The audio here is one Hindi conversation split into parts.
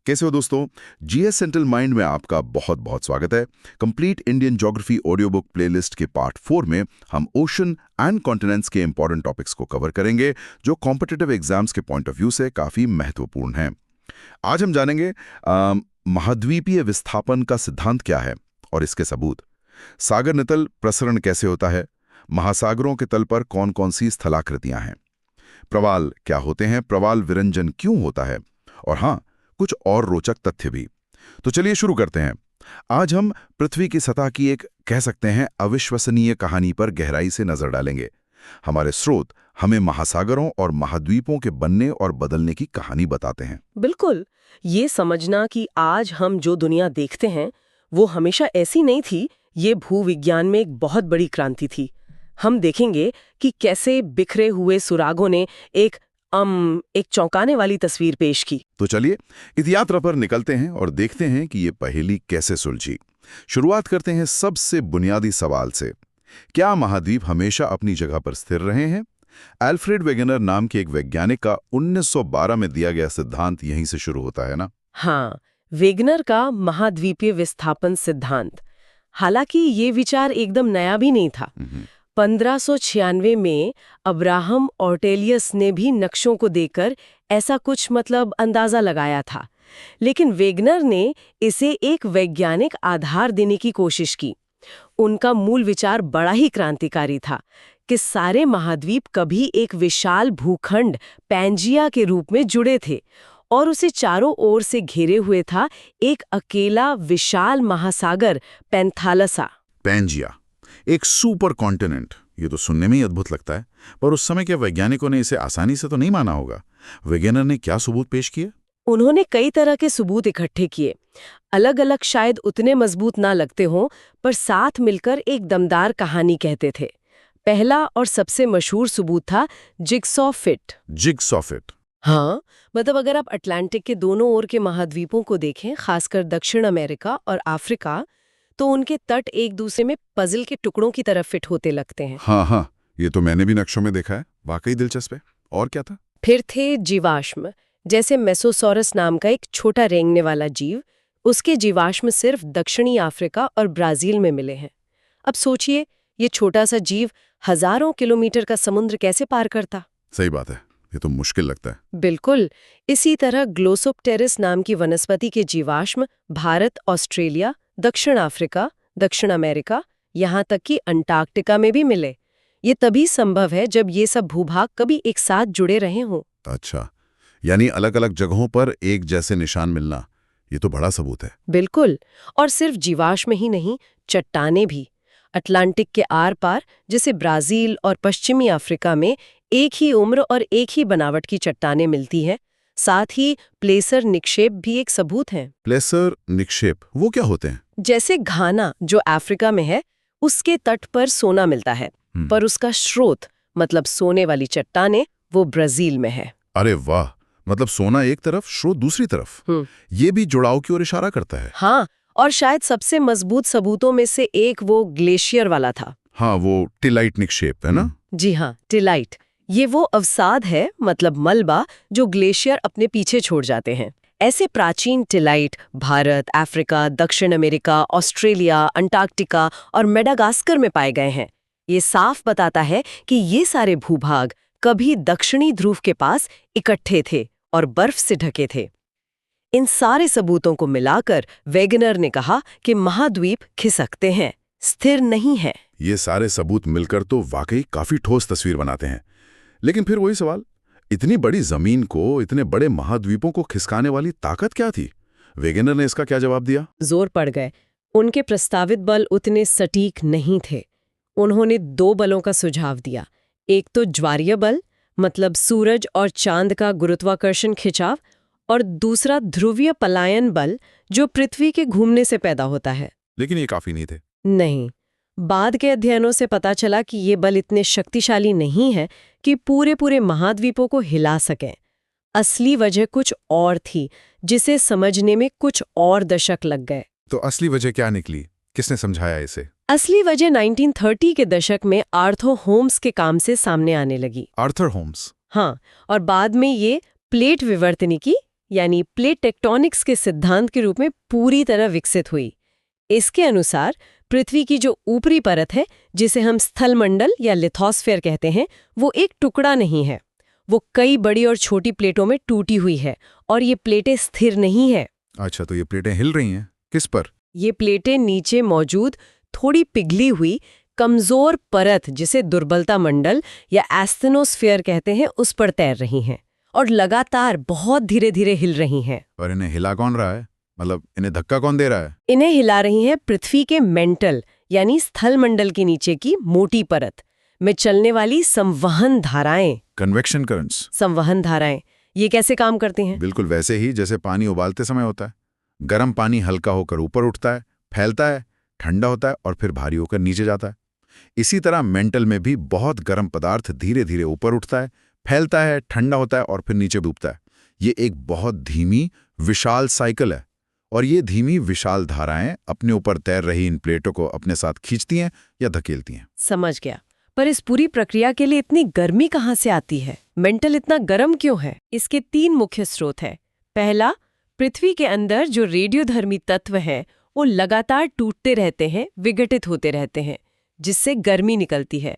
कैसे हो दोस्तों? जीएस सेंट्रल माइंड में आपका बहुत बहुत स्वागत है। Complete Indian geography audio book playlist के पार्ट 4 में हम ओशन एंड कॉन्टिनेंट्स के इंपॉर्टेंट टॉपिक्स को कवर करेंगे जो कॉम्पिटिटिव एग्जाम्स के पॉइंट ऑफ व्यू से काफी महत्वपूर्ण हैं। आज हम जानेंगे महाद्वीपीय विस्थापन का सिद्धांत क्या है और इसके सबूत, सागर नितल प्रसरण कैसे होता है, महासागरों के तल पर कौन कौन सी स्थलाकृतियां हैं, प्रवाल क्या होते हैं, प्रवाल विरंजन क्यों होता है, और हाँ, कुछ और रोचक तथ्य भी। तो चलिए शुरू करते हैं। आज हम पृथ्वी की सतह की एक कह सकते हैं अविश्वसनीय कहानी पर गहराई से नजर डालेंगे। हमारे स्रोत हमें महासागरों और महाद्वीपों के बनने और बदलने की कहानी बताते हैं। बिल्कुल, ये समझना कि आज हम जो दुनिया देखते हैं वो हमेशा ऐसी नहीं थी, ये भूविज्ञान में एक बहुत बड़ी क्रांति थी। हम देखेंगे कि कैसे बिखरे हुए सुरागों ने एक चौंकाने वाली तस्वीर पेश की। तो चलिए इस यात्रा पर निकलते हैं और देखते हैं कि ये पहेली कैसे सुलझी। शुरुआत करते हैं सबसे बुनियादी सवाल से। क्या महाद्वीप हमेशा अपनी जगह पर स्थिर रहे हैं? अल्फ्रेड वेगनर नाम के एक वैज्ञानिक का 1912 में दिया गया सिद्धांत यहीं से शुरू होता है ना? हाँ, वेगनर का महाद्वीपीय विस्थापन सिद्धांत। हालांकि ये विचार एकदम नया भी नहीं था। 1596 में अब्राहम ऑर्टेलियस ने भी नक्शों को देखकर ऐसा कुछ अंदाजा लगाया था, लेकिन वेगनर ने इसे एक वैज्ञानिक आधार देने की कोशिश की। उनका मूल विचार बड़ा ही क्रांतिकारी था कि सारे महाद्वीप कभी एक विशाल भूखंड पैंजिया के रूप में जुड़े थे और उसे चारों ओर से घेरे हुए था एक अकेला विशाल महासागर पैंथालसा। पैंजिया, एक सुपर कॉन्टिनेंट। ये तो सुनने में ही अद्भुत लगता है, पर उस समय के वैज्ञानिकों ने इसे आसानी से तो नहीं माना होगा। वेगनर ने क्या सबूत पेश किए? उन्होंने कई तरह के सबूत इकट्ठे किए। अलग अलग शायद उतने मजबूत ना लगते हों, पर साथ मिलकर एक दमदार कहानी कहते थे। पहला और सबसे मशहूर सबूत था जिगसॉ फिट। Jigsaw fit? हाँ, अगर आप अटलांटिक के दोनों ओर के महाद्वीपों को देखें, खासकर दक्षिण अमेरिका और अफ्रीका, तो उनके तट एक दूसरे में पजल के टुकड़ों की तरफ फिट होते लगते हैं। हाँ, ये तो मैंने भी नक्शों में देखा है। वाकई दिलचस्प है। और क्या था? फिर थे जीवाश्म, जैसे मेसोसॉरस नाम का एक छोटा रेंगने वाला जीव। उसके जीवाश्म सिर्फ दक्षिणी अफ्रीका और ब्राजील में मिले हैं। अब सोचिए, ये छोटा सा जीव हजारों किलोमीटर का समुद्र कैसे पार करता? सही बात है, ये तो मुश्किल लगता है। बिल्कुल। इसी तरह ग्लोसोप्टेरिस नाम की वनस्पति के जीवाश्म भारत, ऑस्ट्रेलिया, दक्षिण अफ्रीका, दक्षिण अमेरिका, यहाँ तक कि अंटार्कटिका में भी मिले। ये तभी संभव है जब ये सब भूभाग कभी एक साथ जुड़े रहे हों। अच्छा, यानी अलग अलग जगहों पर एक जैसे निशान मिलना, ये तो बड़ा सबूत है। बिल्कुल। और सिर्फ जीवाश्म ही नहीं, चट्टानें भी। अटलांटिक के आर पार, जैसे ब्राजील और पश्चिमी अफ्रीका में, एक ही उम्र और एक ही बनावट की चट्टानें मिलती हैं। साथ ही प्लेसर निक्षेप भी एक सबूत है। प्लेसर निक्षेप वो क्या होते हैं? जैसे घाना जो अफ्रीका में है, उसके तट पर सोना मिलता है, पर उसका स्रोत सोने वाली चट्टानें वो ब्राजील में है। अरे वाह, सोना एक तरफ, स्रोत दूसरी तरफ। ये भी जुड़ाव की ओर इशारा करता है। हाँ, और शायद सबसे मजबूत सबूतों में से एक वो ग्लेशियर वाला था। हाँ, वो टिलाइट निक्षेप है ना? जी हाँ, टिलाइट। ये वो अवसाद है, मलबा, जो ग्लेशियर अपने पीछे छोड़ जाते हैं। ऐसे प्राचीन टिलाइट भारत, अफ्रीका, दक्षिण अमेरिका, ऑस्ट्रेलिया, अंटार्कटिका और मेडागास्कर में पाए गए हैं। ये साफ बताता है कि ये सारे भूभाग कभी दक्षिणी ध्रुव के पास इकट्ठे थे और बर्फ से ढके थे। इन सारे सबूतों को मिलाकर वेगनर ने कहा कि महाद्वीप खिसकते हैं, स्थिर नहीं है। ये सारे सबूत मिलकर तो वाकई काफी ठोस तस्वीर बनाते हैं। लेकिन फिर वही सवाल, इतनी बड़ी जमीन को, इतने बड़े महाद्वीपों को खिसकाने वाली ताकत क्या थी? वेगनर ने इसका क्या जवाब दिया? जोर पड़ गए। उनके प्रस्तावित बल उतने सटीक नहीं थे। उन्होंने 2 बलों का सुझाव दिया। एक तो ज्वारीय बल, सूरज और चांद का गुरुत्वाकर्षण खिंचाव, और दूसरा ध्रुवीय पलायन बल, जो पृथ्वी के घूमने से पैदा होता है। लेकिन ये काफी नहीं थे। नहीं, बाद के अध्ययनों से पता चला कि ये बल इतने शक्तिशाली नहीं है कि पूरे महाद्वीपों को हिला सकें। असली वजह कुछ और थी, जिसे समझने में कुछ और दशक लग गए। तो असली वजह क्या निकली? किसने समझाया इसे? असली वजह 1930 के दशक में आर्थर होम्स के काम से सामने आने लगी। Arthur Holmes? हाँ, और बाद में ये प्लेट विवर्तनिकी यानी प्लेट टेक्टोनिक्स के सिद्धांत के रूप में पूरी तरह विकसित हुई। इसके अनुसार पृथ्वी की जो ऊपरी परत है, जिसे हम स्थलमंडल या लिथोस्फीयर कहते हैं, वो एक टुकड़ा नहीं है। वो कई बड़ी और छोटी प्लेटों में टूटी हुई है और ये प्लेटें स्थिर नहीं है। अच्छा, तो ये प्लेटें हिल रही हैं, किस पर? ये प्लेटें नीचे मौजूद थोड़ी पिघली हुई कमजोर परत, जिसे दुर्बलता मंडल या एस्थेनोस्फीयर कहते हैं, उस पर तैर रही हैं और लगातार बहुत धीरे धीरे हिल रही हैं। और इन्हें हिला कौन रहा है? मतलब इन्हें धक्का कौन दे रहा है? इन्हें हिला रही हैं पृथ्वी के मेंटल यानी स्थल मंडल के नीचे की मोटी परत में चलने वाली संवहन धाराएं। Convection currents. संवहन धाराएं ये कैसे काम करती हैं? बिल्कुल वैसे ही जैसे पानी उबालते समय होता है। गर्म पानी हल्का होकर ऊपर उठता है, फैलता है, ठंडा होता है और फिर भारी होकर नीचे जाता है। इसी तरह मेंटल में भी बहुत गर्म पदार्थ धीरे धीरे ऊपर उठता है, फैलता है, ठंडा होता है और फिर नीचे डूबता है। ये एक बहुत धीमी विशाल साइकिल है और ये धीमी विशाल धाराएं अपने ऊपर तैर रही इन प्लेटों को अपने साथ खींचती हैं या धकेलती हैं। समझ गया। पर इस पूरी प्रक्रिया के लिए इतनी गर्मी कहाँ से आती है? मेंटल इतना गर्म क्यों है? इसके 3 मुख्य स्रोत हैं। पहला, पृथ्वी के अंदर जो रेडियोधर्मी तत्व हैं वो लगातार टूटते रहते हैं, विघटित होते रहते हैं, जिससे गर्मी निकलती है।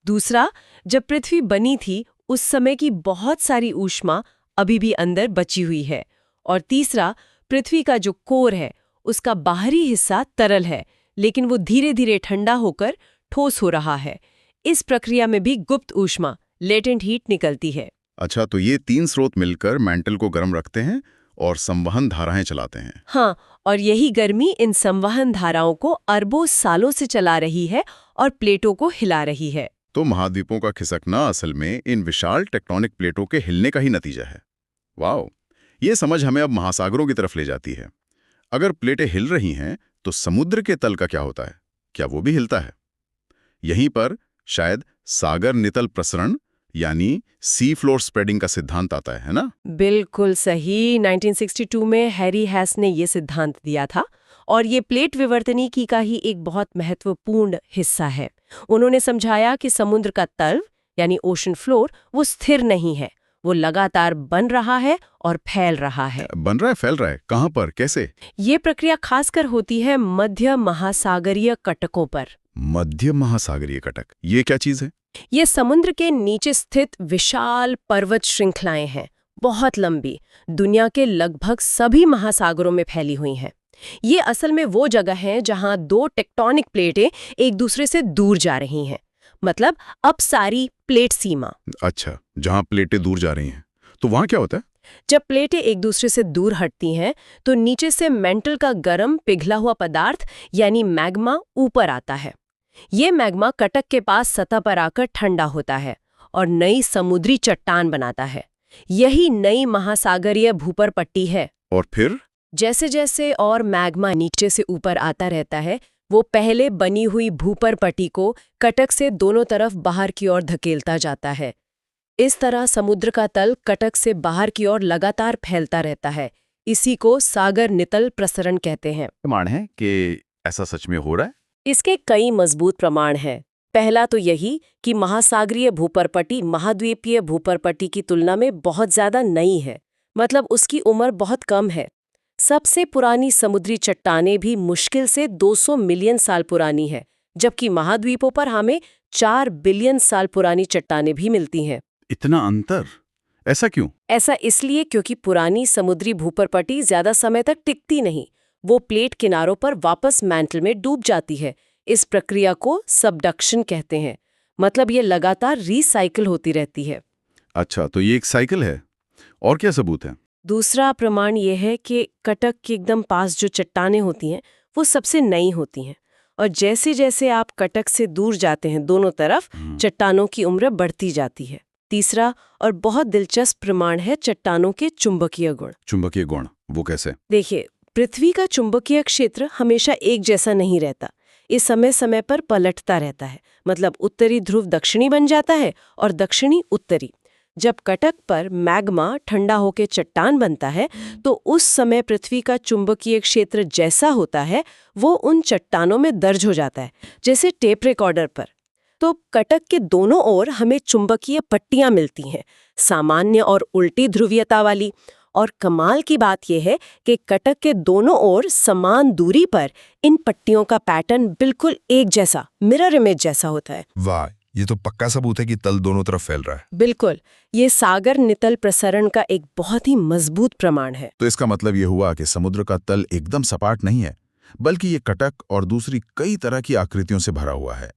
दूसरा, जब पृथ्वी बनी थी उस समय की बहुत सारी ऊष्मा अभी भी अंदर बची हुई है। और तीसरा, पृथ्वी का जो कोर है उसका बाहरी हिस्सा तरल है, लेकिन वो धीरे धीरे ठंडा होकर ठोस हो रहा है। इस प्रक्रिया में भी गुप्त ऊष्मा, लेटेंट हीट निकलती है। अच्छा, तो ये 3 स्रोत मिलकर मेंटल को गर्म रखते हैं और संवहन धाराएं चलाते हैं। हाँ, और यही गर्मी इन संवहन धाराओं को अरबों सालों से चला रही है और प्लेटों को हिला रही है। तो महाद्वीपों का खिसकना असल में इन विशाल टेक्टोनिक प्लेटों के हिलने का ही नतीजा है। वाओ, ये समझ हमें अब महासागरों की तरफ ले जाती है। अगर प्लेटें हिल रही हैं तो समुद्र के तल का क्या होता है? क्या वो भी हिलता है? यहीं पर शायद सागर नितल प्रसरण यानी सी फ्लोर स्प्रेडिंग का सिद्धांत आता है ना? बिल्कुल सही। 1962 में हैरी हैस ने ये सिद्धांत दिया था और ये प्लेट विवर्तनिकी का ही एक बहुत महत्वपूर्ण हिस्सा है। उन्होंने समझाया कि समुद्र का तल यानी ओशन फ्लोर वो स्थिर नहीं है, वो लगातार बन रहा है और फैल रहा है। बन रहा है, फैल रहा है, कहाँ पर, कैसे? ये प्रक्रिया खासकर होती है मध्य महासागरीय कटकों पर। मध्य महासागरीय कटक, ये क्या चीज है? ये समुद्र के नीचे स्थित विशाल पर्वत श्रृंखलाएं हैं, बहुत लंबी, दुनिया के लगभग सभी महासागरों में फैली हुई हैं। ये असल में वो जगह है जहां 2 टेक्टोनिक प्लेटें एक दूसरे से दूर जा रही हैं, मतलब अब सारी प्लेट सीमा। अच्छा, जहां प्लेटें दूर जा रही हैं, तो वहां क्या होता है? जब प्लेटें एक दूसरे से दूर हटती हैं तो नीचे से मेंटल का गर्म पिघला हुआ पदार्थ यानी मैग्मा ऊपर आता है। ये मैग्मा कटक के पास सतह पर आकर ठंडा होता है और नई समुद्री चट्टान बनाता है। यही नई महासागरीय भूपर पट्टी है। और फिर जैसे जैसे और मैग्मा नीचे से ऊपर आता रहता है, वो पहले बनी हुई भूपर पट्टी को कटक से दोनों तरफ बाहर की ओर धकेलता जाता है। इस तरह समुद्र का तल कटक से बाहर की ओर लगातार फैलता रहता है। इसी को सागर नितल प्रसरण कहते हैं। प्रमाण है कि ऐसा सच में हो रहा है? इसके कई मजबूत प्रमाण हैं। पहला तो यही कि महासागरीय भूपरपट्टी महाद्वीपीय भूपरपट्टी की तुलना में बहुत ज्यादा नई है, मतलब उसकी उम्र बहुत कम है। सबसे पुरानी समुद्री चट्टानें भी मुश्किल से 200 मिलियन साल पुरानी है, जबकि महाद्वीपों पर हमें 4 बिलियन साल पुरानी चट्टानें भी मिलती हैं। इतना अंतर? ऐसा क्यों? ऐसा इसलिए क्योंकि पुरानी समुद्री भूपरपट्टी ज्यादा समय तक टिकती नहीं, वो प्लेट किनारों पर वापस मैंटल में डूब जाती है। इस प्रक्रिया को सबडक्शन कहते हैं, मतलब ये लगातार रीसाइकिल होती रहती है। अच्छा, तो ये एक साइकिल है। और क्या सबूत है? दूसरा प्रमाण ये है कि कटक के एकदम पास जो चट्टानें होती हैं वो सबसे नई होती हैं, और जैसे जैसे आप कटक से दूर जाते हैं दोनों तरफ चट्टानों की उम्र बढ़ती जाती है। तीसरा और बहुत दिलचस्प प्रमाण है चट्टानों के चुंबकीय गुण। चुंबकीय गुण, वो कैसे? देखिए, पृथ्वी का चुंबकीय क्षेत्र हमेशा एक जैसा नहीं रहता, ये समय समय पर पलटता रहता है। मतलब उत्तरी ध्रुव दक्षिणी बन जाता है और दक्षिणी उत्तरी। जब कटक पर मैग्मा ठंडा होकर चट्टान बनता है तो उस समय पृथ्वी का चुंबकीय क्षेत्र जैसा होता है वो उन चट्टानों में दर्ज हो जाता है, जैसे टेप रिकॉर्डर पर। तो कटक के दोनों ओर हमें चुंबकीय पट्टियां मिलती हैं, सामान्य और उल्टी ध्रुवीयता वाली, और कमाल की बात यह है कि कटक के दोनों ओर समान दूरी पर इन पट्टियों का पैटर्न बिल्कुल एक जैसा, मिरर इमेज जैसा होता है। वाह, ये तो पक्का सबूत है कि तल दोनों तरफ फैल रहा है। बिल्कुल, ये सागर नितल प्रसरण का एक बहुत ही मजबूत प्रमाण है। तो इसका मतलब ये हुआ कि समुद्र का तल एकदम सपाट नहीं है, बल्कि ये कटक और दूसरी कई तरह की आकृतियों से भरा हुआ है।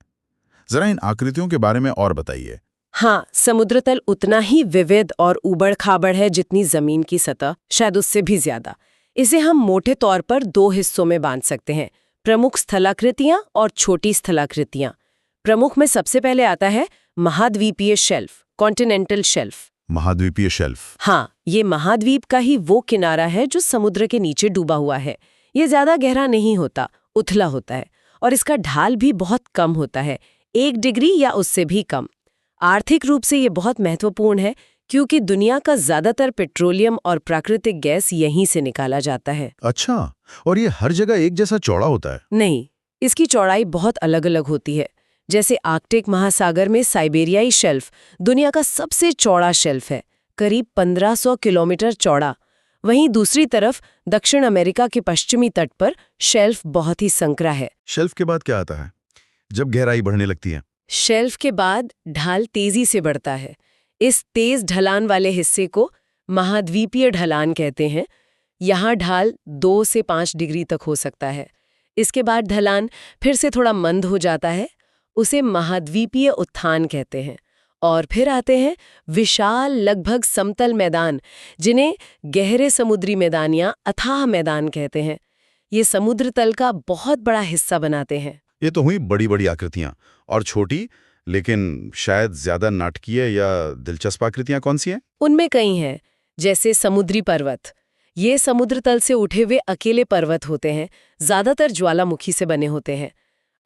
जरा इन आकृतियों के बारे में और बताइए। हाँ, समुद्र तल उतना ही विविध और उबड़-खाबड़ है जितनी जमीन की सतह, शायद उससे भी ज्यादा। इसे हम मोटे तौर पर 2 हिस्सों में बांट सकते हैं, प्रमुख स्थलाकृतियां और छोटी स्थलाकृतियां। प्रमुख में सबसे पहले आता है महाद्वीपीय शेल्फ, कॉन्टिनेंटल शेल्फ। महाद्वीपीय शेल्फ। हाँ, ये महाद्वीप का ही वो किनारा है जो समुद्र के नीचे डूबा हुआ है। ये ज्यादा गहरा नहीं होता, उथला होता है, और इसका ढाल भी बहुत कम होता है, 1 डिग्री या उससे भी कम। आर्थिक रूप से ये बहुत महत्वपूर्ण है क्योंकि दुनिया का ज्यादातर पेट्रोलियम और प्राकृतिक गैस यहीं से निकाला जाता है। अच्छा, और ये हर जगह एक जैसा चौड़ा होता है? नहीं, इसकी चौड़ाई बहुत अलग-अलग होती है। जैसे आर्कटिक महासागर में साइबेरियाई शेल्फ दुनिया का सबसे चौड़ा शेल्फ है, करीब 1500 किलोमीटर चौड़ा। वहीं दूसरी तरफ दक्षिण अमेरिका के पश्चिमी तट पर शेल्फ बहुत ही संकरा है। शेल्फ के बाद क्या आता है, जब गहराई बढ़ने लगती है? शेल्फ के बाद ढाल तेजी से बढ़ता है। इस तेज ढलान वाले हिस्से को महाद्वीपीय ढलान कहते हैं। यहाँ ढाल 2 से 5 डिग्री तक हो सकता है। इसके बाद ढलान फिर से थोड़ा मंद हो जाता है, उसे महाद्वीपीय उत्थान कहते हैं। और फिर आते हैं विशाल लगभग समतल मैदान, जिन्हें गहरे समुद्री मैदान या अथाह मैदान कहते हैं। ये समुद्र तल का बहुत बड़ा हिस्सा बनाते हैं। ये तो हुई बड़ी बड़ी आकृतियां, और छोटी लेकिन शायद ज्यादा नाटकीय या दिलचस्प आकृतियां कौन सी हैं? उनमें कई हैं, जैसे समुद्री पर्वत। ये समुद्र तल से उठे हुए अकेले पर्वत होते हैं, ज्यादातर ज्वालामुखी से बने होते हैं।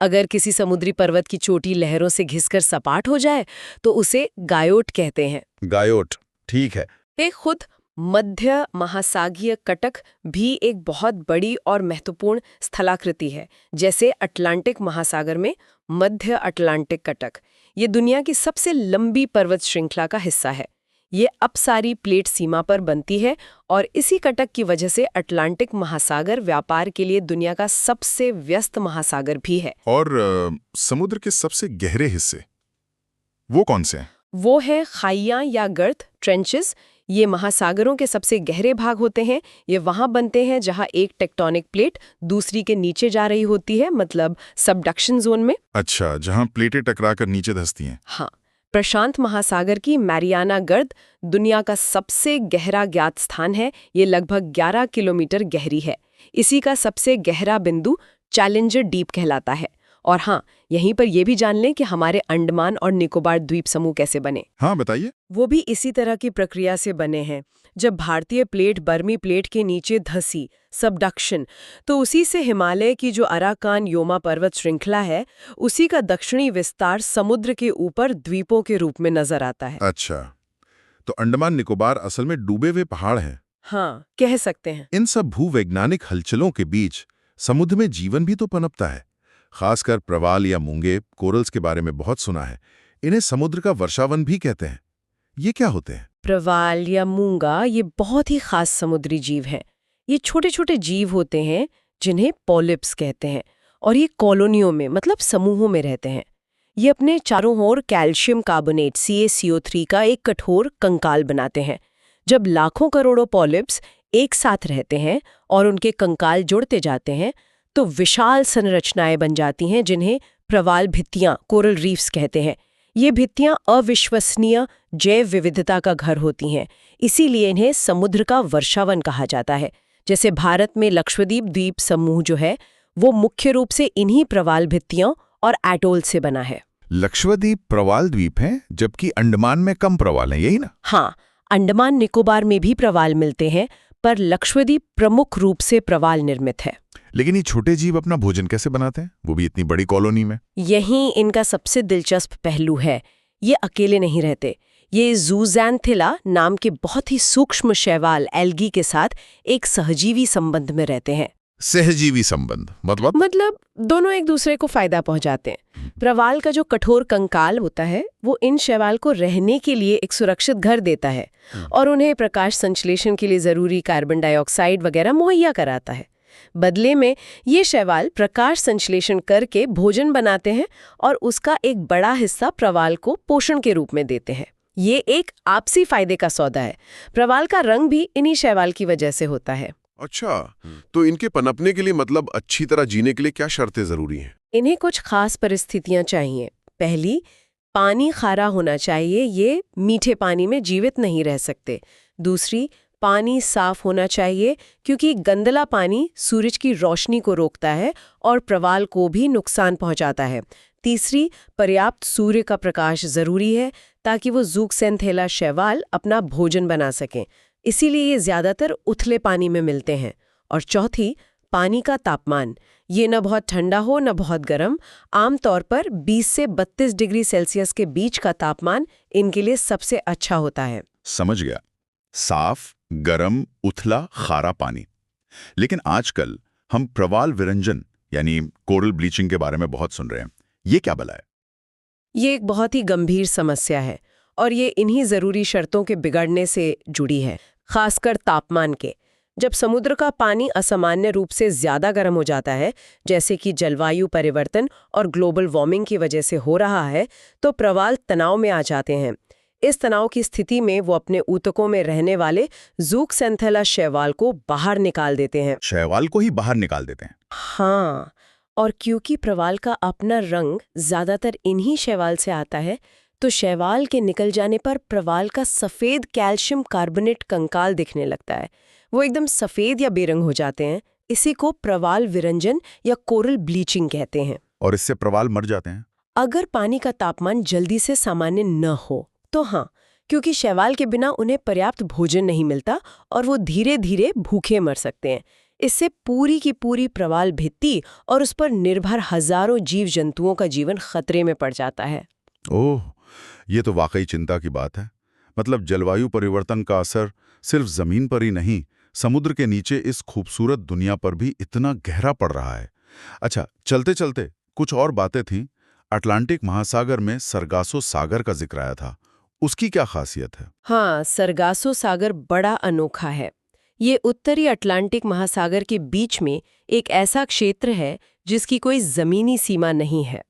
अगर किसी समुद्री पर्वत की चोटी लहरों से घिसकर सपाट हो जाए तो उसे गायोट कहते हैं। गायोट, ठीक है। एक खुद मध्य महासागरीय कटक भी एक बहुत बड़ी और महत्वपूर्ण स्थलाकृति है, जैसे अटलांटिक महासागर में मध्य अटलांटिक कटक। ये दुनिया की सबसे लंबी पर्वत श्रृंखला का हिस्सा है। ये अपसारी प्लेट सीमा पर बनती है और इसी कटक की वजह से अटलांटिक महासागर व्यापार के लिए दुनिया का सबसे व्यस्त महासागर भी है। और समुद्र के सबसे गहरे हिस्से वो कौन से हैं? वो है खाइयां या गर्त, ट्रेंचेस। ये महासागरों के सबसे गहरे भाग होते हैं। ये वहां बनते हैं जहां एक टेक्टोनिक प्लेट दूसरी के नीचे जा रही होती है, मतलब सबडक्शन जोन में। अच्छा, जहां प्लेटें टकराकर नीचे धंसती हैं। हाँ, प्रशांत महासागर की मैरियाना गर्त दुनिया का सबसे गहरा ज्ञात स्थान है। ये लगभग 11 किलोमीटर गहरी है। इसी का सबसे गहरा बिंदु चैलेंजर डीप कहलाता है। और हाँ, यहीं पर यह भी जान लें कि हमारे अंडमान और निकोबार द्वीप समूह कैसे बने। हाँ, बताइए। वो भी इसी तरह की प्रक्रिया से बने हैं। जब भारतीय प्लेट बर्मी प्लेट के नीचे धंसी, सबडक्शन, तो उसी से हिमालय की जो अराकान योमा पर्वत श्रृंखला है, उसी का दक्षिणी विस्तार समुद्र के ऊपर द्वीपों के रूप में नजर आता है। अच्छा, तो अंडमान निकोबार असल में डूबे हुए पहाड़ हैं। हाँ, कह सकते हैं। इन सब भूवैज्ञानिक हलचलों के बीच समुद्र में जीवन भी तो पनपता है। खासकर प्रवाल या मूंगे, कोरल्स के बारे में बहुत सुना है। इन्हें समुद्र का वर्षावन भी कहते हैं। ये क्या होते हैं? प्रवाल या मूंगा ये बहुत ही खास समुद्री जीव हैं। ये छोटे छोटे जीव होते हैं जिन्हें पॉलिप्स कहते हैं, और ये कॉलोनियों में, मतलब समूहों में रहते हैं। ये अपने चारों ओर कैल्शियम कार्बोनेट CaCO3 का एक कठोर कंकाल बनाते हैं। जब लाखों करोड़ों पॉलिप्स एक साथ रहते हैं और उनके कंकाल जुड़ते जाते हैं तो विशाल संरचनाएं बन जाती हैं, जिन्हें प्रवाल भित्तियां, कोरल रीफ्स कहते हैं। ये भित्तियां अविश्वसनीय जैव विविधता का घर होती हैं, इसीलिए इन्हें समुद्र का वर्षावन कहा जाता है। जैसे भारत में लक्षद्वीप द्वीप समूह जो है, वो मुख्य रूप से इन्हीं प्रवाल भित्तियों और एटोल से बना है। लक्षद्वीप प्रवाल द्वीप हैं, जबकि अंडमान में कम प्रवाल हैं, यही ना? हाँ, अंडमान निकोबार में भी प्रवाल मिलते हैं, पर लक्षद्वीप प्रमुख रूप से प्रवाल निर्मित है। लेकिन ये छोटे जीव अपना भोजन कैसे बनाते हैं, वो भी इतनी बड़ी कॉलोनी में? यही इनका सबसे दिलचस्प पहलू है। ये अकेले नहीं रहते। ये ज़ूज़ैंथिला नाम के बहुत ही सूक्ष्म शैवाल एल्गी के साथ एक सहजीवी संबंध में रहते हैं। सहजीवी संबंध मतलब दोनों एक दूसरे को फायदा पहुंचाते हैं। प्रवाल का जो कठोर कंकाल होता है वो इन शैवाल को रहने के लिए एक सुरक्षित घर देता है और उन्हें प्रकाश संश्लेषण के लिए जरूरी कार्बन डाइऑक्साइड वगैरह मुहैया कराता है। बदले में ये शैवाल प्रकाश संश्लेषण करके भोजन बनाते हैं और उसका एक बड़ा हिस्सा प्रवाल को पोषण के रूप में देते हैं। ये एक आपसी फायदे का सौदा है। प्रवाल का रंग भी इन्हीं शैवाल की वजह से होता है। अच्छा, तो इनके पनपने के लिए मतलब अच्छी तरह जीने के लिए क्या शर्तें जरूरी हैं? इन्हें कुछ खास परिस्थितियां चाहिए। पहली, पानी खारा होना चाहिए, ये मीठे पानी में जीवित नहीं रह सकते। दूसरी, पानी साफ होना चाहिए क्योंकि गंदला पानी सूरज की रोशनी को रोकता है और प्रवाल को भी नुकसान पहुंचाता है। तीसरी, पर्याप्त सूर्य का प्रकाश जरूरी है ताकि वो ज़ूक्सेंथेला शैवाल अपना भोजन बना सकें, इसीलिए ये ज्यादातर उथले पानी में मिलते हैं। और चौथी, पानी का तापमान, ये न बहुत ठंडा हो न बहुत गर्म। आमतौर पर 20 से 32 डिग्री सेल्सियस के बीच का तापमान इनके लिए सबसे अच्छा होता है। समझ गया। साफ, गरम, उथला, खारा पानी। लेकिन आजकल हम प्रवाल विरंजन यानी कोरल ब्लीचिंग के बारे में बहुत सुन रहे हैं। ये क्या भला है? ये एक बहुत ही गंभीर समस्या है और ये इन्हीं जरूरी शर्तों के बिगड़ने से जुड़ी है, खासकर तापमान के। जब समुद्र का पानी असामान्य रूप से ज्यादा गर्म हो जाता है, जैसे कि जलवायु परिवर्तन और ग्लोबल वार्मिंग की वजह से हो रहा है, तो प्रवाल तनाव में आ जाते हैं। इस तनाव की स्थिति में वो अपने ऊतकों में रहने वाले ज़ूक्सेंथेला शैवाल को बाहर निकाल देते हैं। शैवाल को ही बाहर निकाल देते हैं? हाँ, और क्योंकि प्रवाल का अपना रंग ज्यादातर इन्हीं शैवाल से आता है, तो शैवाल के निकल जाने पर प्रवाल का सफेद कैल्शियम कार्बोनेट कंकाल दिखने लगता है। वो एकदम सफेद या बेरंग हो जाते हैं। इसी को प्रवाल विरंजन या कोरल ब्लीचिंग कहते हैं। और इससे प्रवाल मर जाते हैं? अगर पानी का तापमान जल्दी से सामान्य न हो तो हाँ, क्योंकि शैवाल के बिना उन्हें पर्याप्त भोजन नहीं मिलता और वो धीरे धीरे भूखे मर सकते हैं। इससे पूरी की पूरी प्रवाल भित्ति और उस पर निर्भर हजारों जीव जंतुओं का जीवन खतरे में पड़ जाता है। ओह, ये तो वाकई चिंता की बात है। मतलब जलवायु परिवर्तन का असर सिर्फ जमीन पर ही नहीं, समुद्र के नीचे इस खूबसूरत दुनिया पर भी इतना गहरा पड़ रहा है। अच्छा, चलते चलते कुछ और बातें थीं। अटलांटिक महासागर में सरगासो सागर का जिक्र आया था। उसकी क्या खासियत है? हाँ, सरगासो सागर बड़ा अनोखा है। ये उत्तरी अटलांटिक महासागर के बीच में एक ऐसा क्षेत्र है जिसकी कोई जमीनी सीमा नहीं है।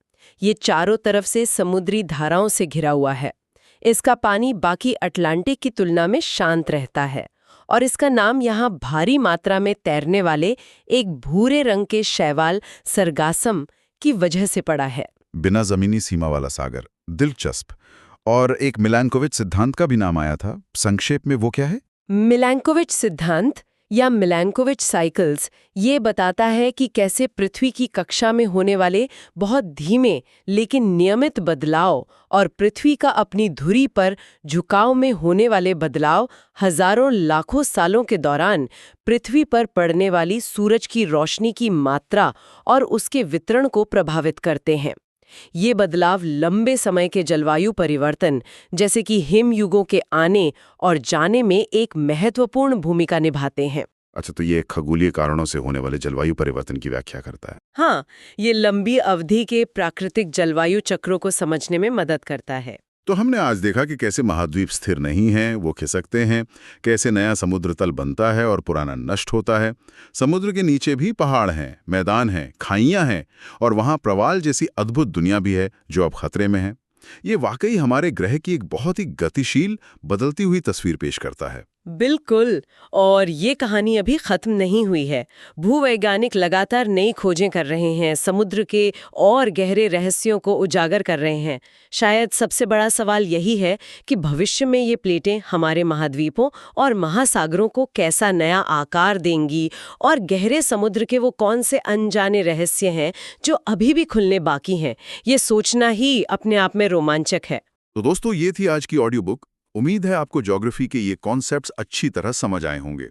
ये चारों तरफ से समुद्री धाराओं से घिरा हुआ है। इसका पानी बाकी अटलांटिक की तुलना में शांत रहता है और इसका नाम यहाँ भारी मात्रा में तैरने वाले एक भूरे रंग के शैवाल सरगासम की वजह से पड़ा है। बिना जमीनी सीमा वाला सागर, दिलचस्प। और एक मिलैंकोविच सिद्धांत का भी नाम आया था। संक्षेप में वो क्या है? मिलैंकोविच सिद्धांत या मिलैंकोविच साइकिल्स ये बताता है कि कैसे पृथ्वी की कक्षा में होने वाले बहुत धीमे लेकिन नियमित बदलाव और पृथ्वी का अपनी धुरी पर झुकाव में होने वाले बदलाव हजारों लाखों सालों के दौरान पृथ्वी पर पड़ने वाली सूरज की रोशनी की मात्रा और उसके वितरण को प्रभावित करते हैं। ये बदलाव लंबे समय के जलवायु परिवर्तन जैसे कि हिम युगों के आने और जाने में एक महत्वपूर्ण भूमिका निभाते हैं। अच्छा, तो ये खगोलीय कारणों से होने वाले जलवायु परिवर्तन की व्याख्या करता है। हाँ, ये लंबी अवधि के प्राकृतिक जलवायु चक्रों को समझने में मदद करता है। तो हमने आज देखा कि कैसे महाद्वीप स्थिर नहीं हैं, वो खिसकते हैं, कैसे नया समुद्र तल बनता है और पुराना नष्ट होता है। समुद्र के नीचे भी पहाड़ हैं, मैदान हैं, खाइयां हैं और वहाँ प्रवाल जैसी अद्भुत दुनिया भी है जो अब खतरे में है। ये वाकई हमारे ग्रह की एक बहुत ही गतिशील, बदलती हुई तस्वीर पेश करता है। बिल्कुल, और ये कहानी अभी खत्म नहीं हुई है। भूवैज्ञानिक लगातार नई खोजें कर रहे हैं, समुद्र के और गहरे रहस्यों को उजागर कर रहे हैं। शायद सबसे बड़ा सवाल यही है कि भविष्य में ये प्लेटें हमारे महाद्वीपों और महासागरों को कैसा नया आकार देंगी और गहरे समुद्र के वो कौन से अनजाने रहस्य हैं जो अभी भी खुलने बाकी हैं। ये सोचना ही अपने आप में रोमांचक है। तो दोस्तों, ये थी आज की ऑडियो बुक। उम्मीद है आपको ज्योग्राफी के ये कॉन्सेप्ट्स अच्छी तरह समझ आए होंगे।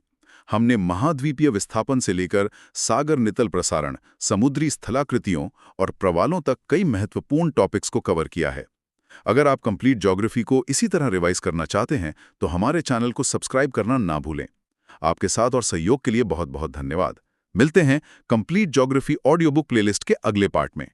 हमने महाद्वीपीय विस्थापन से लेकर सागर नितल प्रसारण, समुद्री स्थलाकृतियों और प्रवालों तक कई महत्वपूर्ण टॉपिक्स को कवर किया है। अगर आप कंप्लीट ज्योग्राफी को इसी तरह रिवाइज करना चाहते हैं तो हमारे चैनल को सब्सक्राइब करना ना भूलें। आपके साथ और सहयोग के लिए बहुत बहुत धन्यवाद। मिलते हैं complete geography audio book playlist के अगले पार्ट में।